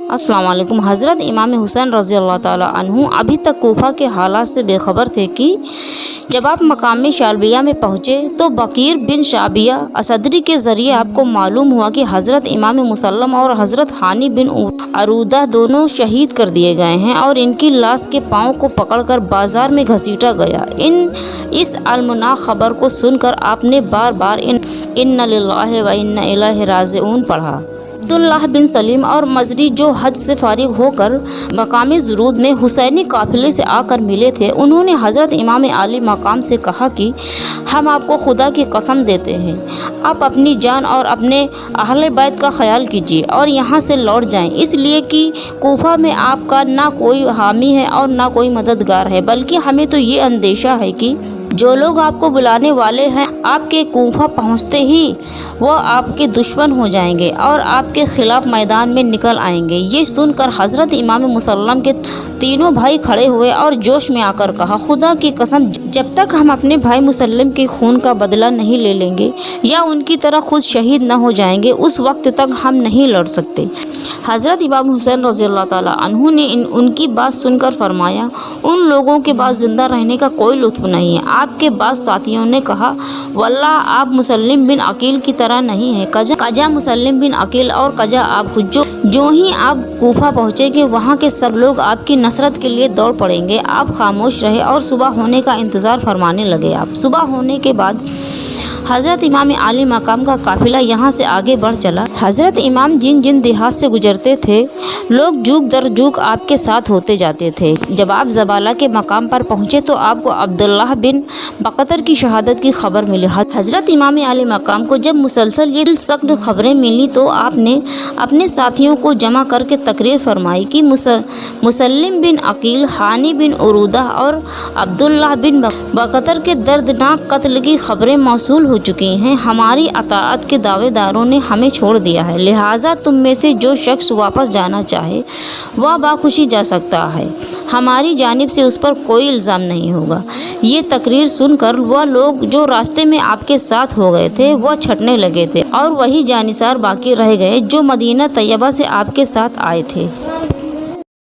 अस्सलाम वालेकुम। हज़रत इमाम हुसैन रज़ी अल्लाह ताला अन्हु अभी तक कोफा के हालात से बेखबर थे कि जब आप मकाम शालबिया में पहुँचे तो बकीर बिन शाबिया असदरी के ज़रिए आपको मालूम हुआ कि हज़रत इमाम मुसल्लम और हज़रत हानी बिन अरूदा दोनों शहीद कर दिए गए हैं और इनकी लाश के पाँव को पकड़कर बाज़ार में घसीटा गया। इस अलमनाक ख़बर को सुनकर आपने बार बार इन्ना लिल्लाहि व इन्ना इलैहि राजिऊन पढ़ा। अब्दुल्लाह बिन सलीम और मजरी जो हज से फारिग होकर मकाम ज़ुरूद में हुसैनी काफ़िले से आकर मिले थे, उन्होंने हज़रत इमाम आली मकाम से कहा कि हम आपको खुदा की कसम देते हैं, आप अपनी जान और अपने अहले बैत का ख्याल कीजिए और यहाँ से लौट जाएं, इसलिए कि कोफा में आपका ना कोई हामी है और ना कोई मददगार है, बल्कि हमें तो ये अंदेशा है कि जो लोग आपको बुलाने वाले हैं आपके कोफा पहुँचते ही वो आपके दुश्मन हो जाएंगे और आपके ख़िलाफ़ मैदान में निकल आएंगे। ये सुनकर हज़रत इमाम मुसल्लम के तीनों भाई खड़े हुए और जोश में आकर कहा, खुदा की कसम, जब तक हम अपने भाई मुसल्लम के खून का बदला नहीं ले लेंगे या उनकी तरह खुद शहीद न हो जाएंगे, उस वक्त तक हम नहीं लड़ सकते। हज़रत इमाम हुसैन रज़ी अल्लाह ताला अन्हु ने उनकी बात सुनकर फरमाया, उन लोगों के बाद ज़िंदा रहने का कोई लुत्फ़ नहीं है। आपके बाद साथियों ने कहा, वल्लाह आप मुसल्लिम बिन अकील की तरह नहीं है। कजा मुसल्लिम बिन अकील और कजा आप खुद। जो ही आप कोफा पहुँचेंगे वहाँ के सब लोग आपकी नसरत के लिए दौड़ पड़ेंगे। आप खामोश रहे और सुबह होने का इंतज़ार फरमाने लगे। आप सुबह होने के बाद हज़रत इमाम आली मकाम का काफ़िला यहाँ से आगे बढ़ चला। हज़रत इमाम जिन जिन देहात से गुजरते थे, लोग जुग दर जुग आपके साथ होते जाते थे। जब आप ज़बाला के मकाम पर पहुँचे तो आपको अब्दुल्लाह बिन बकतर की शहादत की खबर मिली। हज़रत इमाम आली मकाम को जब मुसलसल ये सख्त खबरें मिली तो आपने अपने साथियों को जमा करके तकरीर फरमाई कि मुसल्लिम बिन अकील, हानी बिन उरूदा और अब्दुल्लाह बिन बकतर के दर्दनाक कत्ल की खबरें मौसूल हो चुकी हैं। हमारी अताअत के दावेदारों ने हमें छोड़ दिया है, लिहाजा तुम में से जो शख्स वापस जाना चाहे वह बाखुशी जा सकता है। हमारी जानिब से उस पर कोई इल्ज़ाम नहीं होगा। ये तकरीर सुनकर वह लोग जो रास्ते में आपके साथ हो गए थे वह छटने लगे थे और वही जानिसार बाकी रह गए जो मदीना तैयबा से आपके साथ आए थे।